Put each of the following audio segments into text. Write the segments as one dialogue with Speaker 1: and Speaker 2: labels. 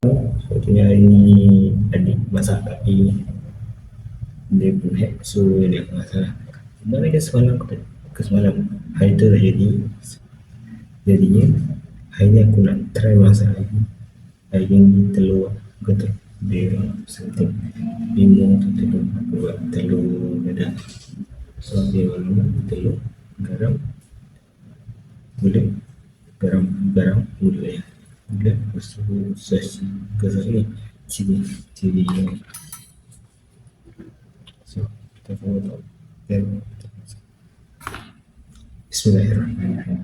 Speaker 1: Sebetulnya hari ni adik masak tapi dia pun hack, so dia tak masalah. Mana ke semalam, ke semalam hari tu dah jadi. Jadinya hari ni aku nak try masak lagi. Hari ni telur kata dia something bingung tu telur, aku buat telur dadah. So dia malu telur, garam, gula, garam gula ya, gula, lepas tu sos ni cili so kita follow dan Bismillahirrahmanirrahim.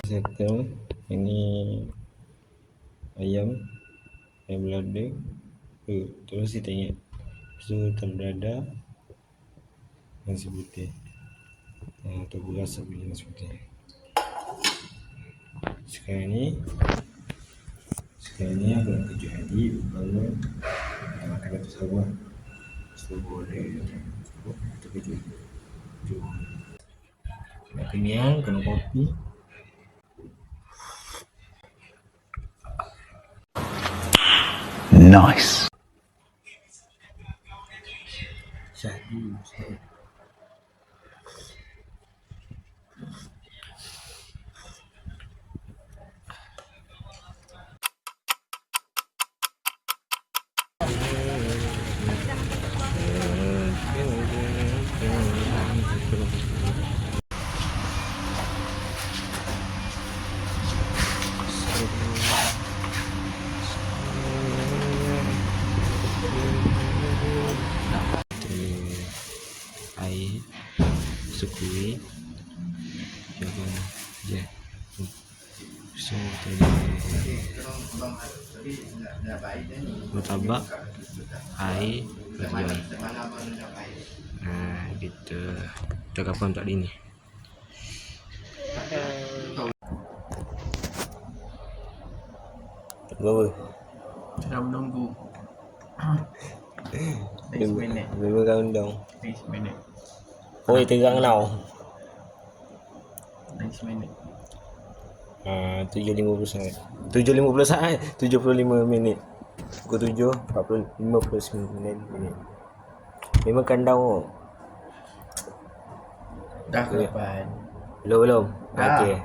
Speaker 1: Settle. Ini ayam belada. Terus kita ingat telur dadah, nasi putih, atau beras sambil nasi putih. Sekarang ni aku nak tunjuk adik bangun kita makan kat Sabah. So boleh kita kejut. Jom. Nak kenyang, kena kopi.
Speaker 2: Nice.
Speaker 1: Syahdu. Air sukui jangan je so martabak air berjalan gitu kita kapan tak ini berapa
Speaker 3: Sedang menunggu. Next minute.
Speaker 1: berapa countdown
Speaker 3: Next minute.
Speaker 1: oi terang now
Speaker 3: Next minute.
Speaker 1: 7.50 saat 75 minit pukul 7.59 minit memang countdown
Speaker 3: Dah ke depan.
Speaker 1: belum
Speaker 3: Dah.
Speaker 1: okey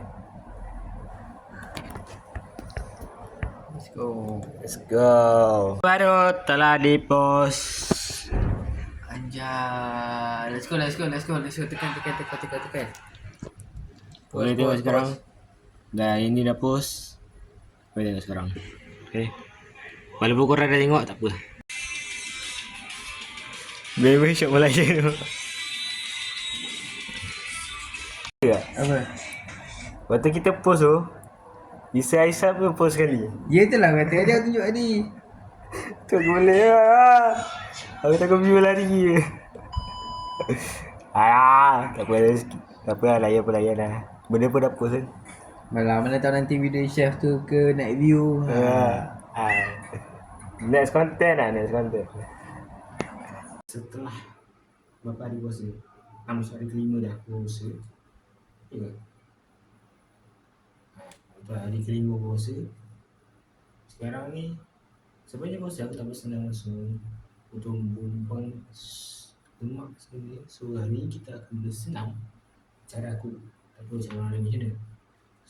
Speaker 1: let's go baru telah dipost.
Speaker 3: Anjay. Let's go. Tekan.
Speaker 1: Boleh tengok sekarang. Dah ini dah post. Boleh tengok sekarang. Okay. Walaupun korang dah tengok tak apa. Baby shop Malaysia tu.
Speaker 3: Apa?
Speaker 1: Waktu kita post tu, Isa Aisyah pun post sekali.
Speaker 3: Ya itulah kata dia tunjuk tadi.
Speaker 1: Tu aku boleh lah. Aku takut view lari. Tak apa lah, layan lah. Benda pun dah post kan.
Speaker 3: Mana tahu nanti video chef tu ke night view.
Speaker 1: Next content. Setelah berapa hari puasa, hari kelima dah puasa. Ya. Hari kelima puasa. Sekarang ni sebenarnya puasa aku tak bersenang langsung untuk membuang lemak sebenarnya. So hari ni kita akan bersenam. Cara aku tak tahu macam mana ni.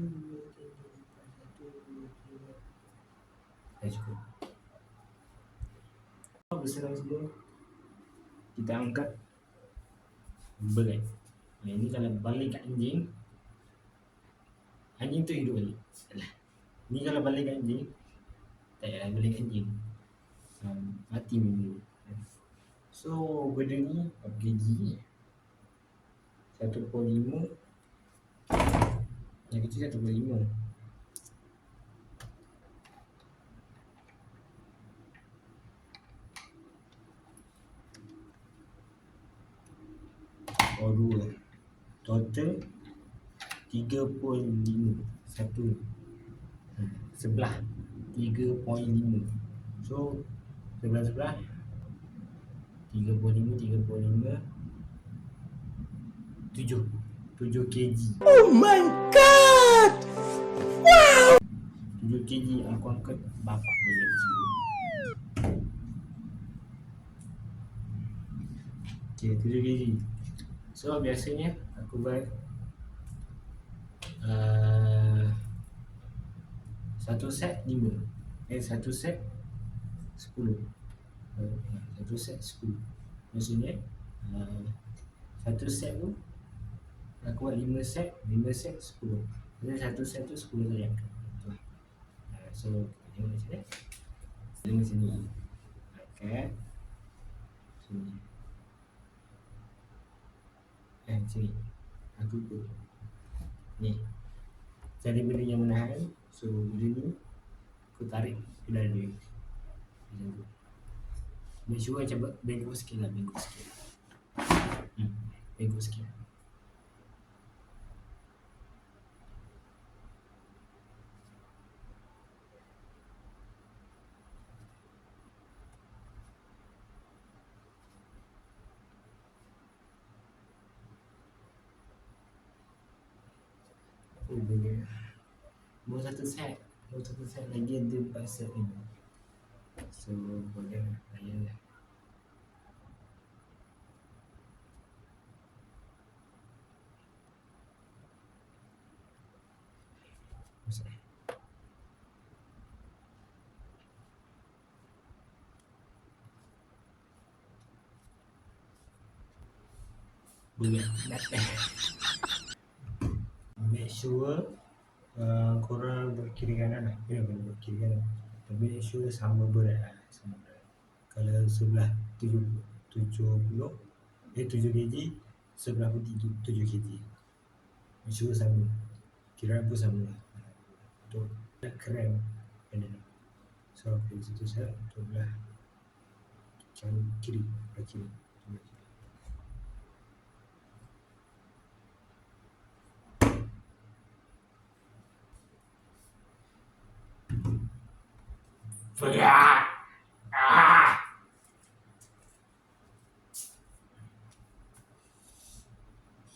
Speaker 1: 2, 3, 4, 1, 2, 3. Dah cukup. Bersenang semua. Kita angkat berat. Ini kalau balik kat anjing, anjing tu hidup balik. Alah. Ni kalau balik kat anjing, tak payah balik kat anjing. Mati dulu. So benda ni berapa kg? 1.5. Yang kecil 1.5. Oh 2. Total 3.5. Satu sebelah 3.5. So sebelah 3.5 7 kg.
Speaker 2: Oh my god!
Speaker 1: 7 kg aku angkat bapak dia kecil. Okay, 7 kg. So biasanya aku buat satu set 5. Satu set 10. Satu set 10. Maksudnya satu set tu aku buat 5 set 10. Jadi satu set tu 10 kali angkat. So kita tengok macam ni. Tengok sini. Angkat sini. Sini. Aku ikut ni. Cari benda yang menahan. So benda ni aku tarik ke dada dia. Macam tu. Make sure macam bengkok sikit lah. Bengkok sikit. Benda baru satu set lagi ada 4 set ni. So boleh layan lah. Boleh. Make sure korang berkiri kanan lah. Bukan berkiri kanan. Tapi make sure sama berat lah. Sama berat. Kalau sebelah 7 kg, sebelah pun 7 kg. Make sure sama. Kiraan pun sama lah. Untuk krem benda ni. So dari situ saya untuk belah kiri.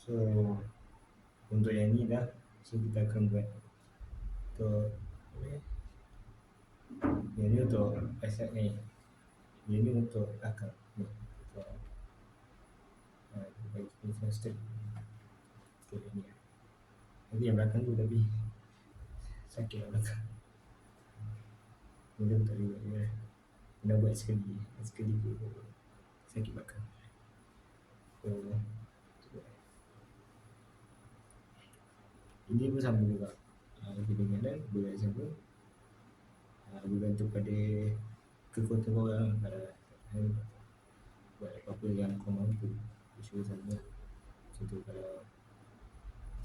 Speaker 1: So untuk yang ni dah. So kita akan buat untuk Yang ni untuk asap ni. Yang ni untuk akak ni. Untuk bagi kita step. Step ni. Nanti yang belakang tu tapi sakit lah belakang. Mula tak boleh buat dia. Kena buat sekali. Sekali tu sakit belakang. So, ini pun sama juga. Kedengaran boleh sama. Bergantung pada kekuatan orang. Kalau buat apa-apa yang kau mampu, usaha sama. Contoh kalau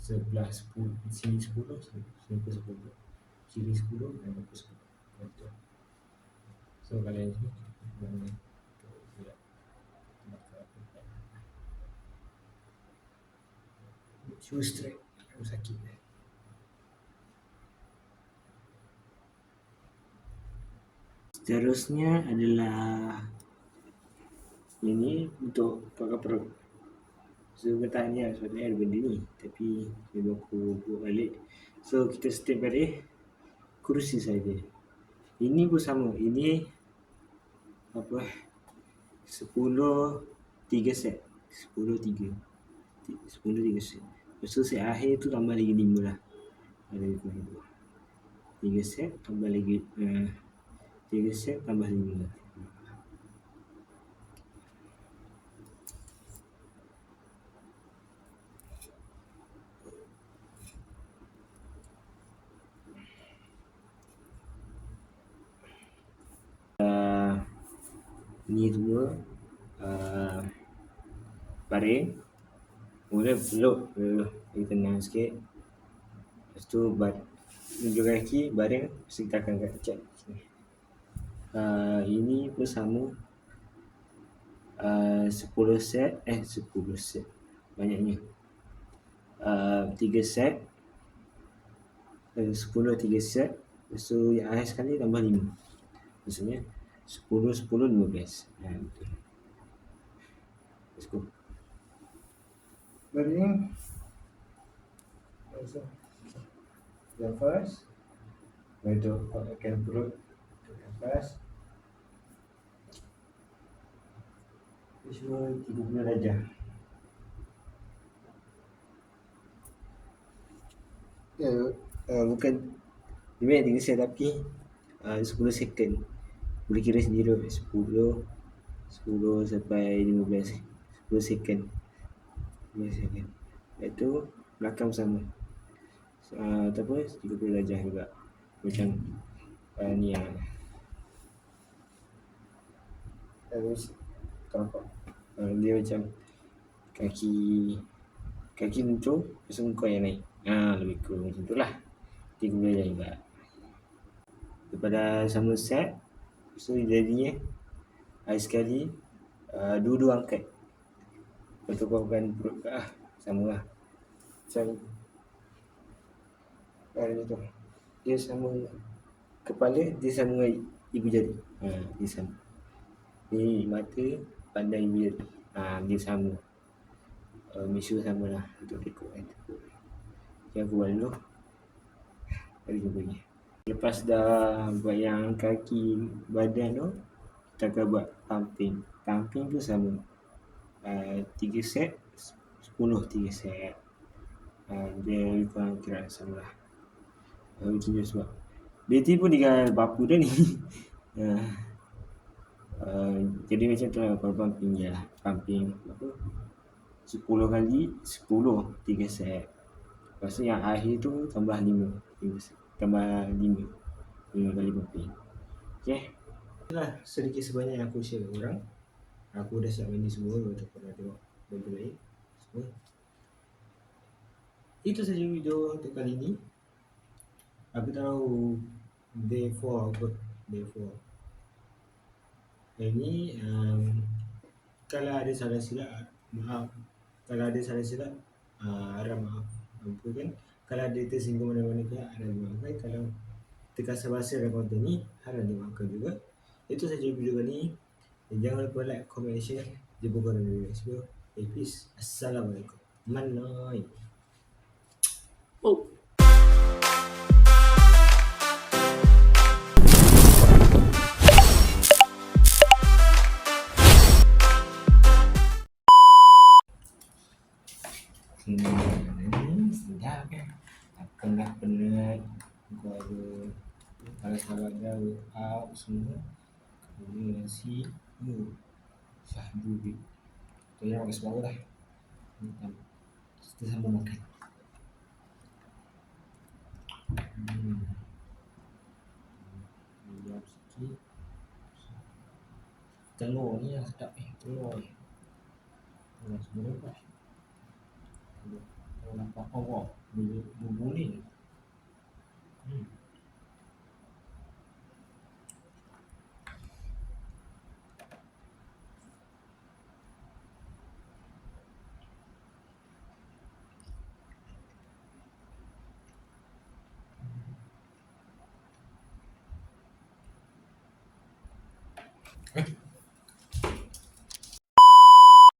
Speaker 1: sebelah 10, sini 10, sini pun 10. Kiri 10, dan pun 10. Contoh. So kalau yang ni, mana tidak bakal apa. Shoe strap, aku sakit. Seterusnya adalah ini untuk pakai perut. So aku tanya sebenarnya ada benda ni, tapi bila aku buat balik, so kita step balik kerusi saja. Ini pun sama. Ini apa 10 3 set. 10 3 set. Lepas tu set akhir tu tambah lagi 5 lah. Ada 3 set tambah lagi 3 set tambah 5 lah. Ni semua baring. Mula peluk bagi tenang sikit. Lepas tu tunjuk kaki baring. Lepas tu kita akan cat sini. Ini pun sama. 10 set. 10 set banyaknya. 3 set. 10 3 set. Lepas tu yang akhir sekali tambah 5. Maksudnya 10 10 15. Betul. Let's go. Baring. Yang first. Untuk pakaikan perut. Yang first. Semua 30 darjah. Bukan memang 3 set tapi 10 second. Boleh kira sendiri 10 sampai 15. 10 second. 10 second. Lepas tu belakang sama. Ataupun 30 darjah juga. Macam ni lah. Terus nampak dia macam kaki muncul, lepas tu muka yang naik. Lebih kurang macam tu lah. 30 darjah juga. Daripada sama set, so jadinya hari sekali dua-dua angkat. Lepas tu kau bukan perut ke sama lah. Macam macam tu. Dia sama kepala, dia sama ibu jari. Dia sama. Ni mata pandang ibu jari. Dia sama. Make sure sama lah untuk rekod kan. Yang aku buat dulu. Mari jumpa lagi. Lepas dah buat yang kaki badan tu, kita akan buat pumping. Pumping tu sama. 3 set, 10 3 set. Dia kurang kira sama lah. Macam tu sebab Betty pun dengan bapu dah ni. Jadi macam tu lah kalau pumping je lah. Pumping apa 10 kali 10 3 set. Lepas tu yang akhir tu tambah 5 set. Tambah 5 kali pumping. Okay. Itulah sedikit sebanyak yang aku share dengan orang. Aku dah siapkan ni semua untuk korang tengok benda lain semua. Itu saja video untuk kali ni. Aku tahu day 4 apa. Day 4 Hari ni kalau ada salah silap maaf. Kalau ada salah silap harap maaf. Kan? Kalau ada tersinggung mana-mana pihak harap dimaafkan. Kalau terkasar bahasa dalam konten ni harap dimaafkan juga. Itu saja video kali ni. Dan jangan lupa like, comment, share. Jumpa korang di next video. Peace. Assalamualaikum. Manai. Oh. salah jauh out semua. Kemudian nasi syahdu bib. Tu yang makan sebab lah. Kita sambung makan. Diam sikit. Telur ni yang sedap telur ni. Telur semua lepas. Telur nampak Allah. Bumbu ni.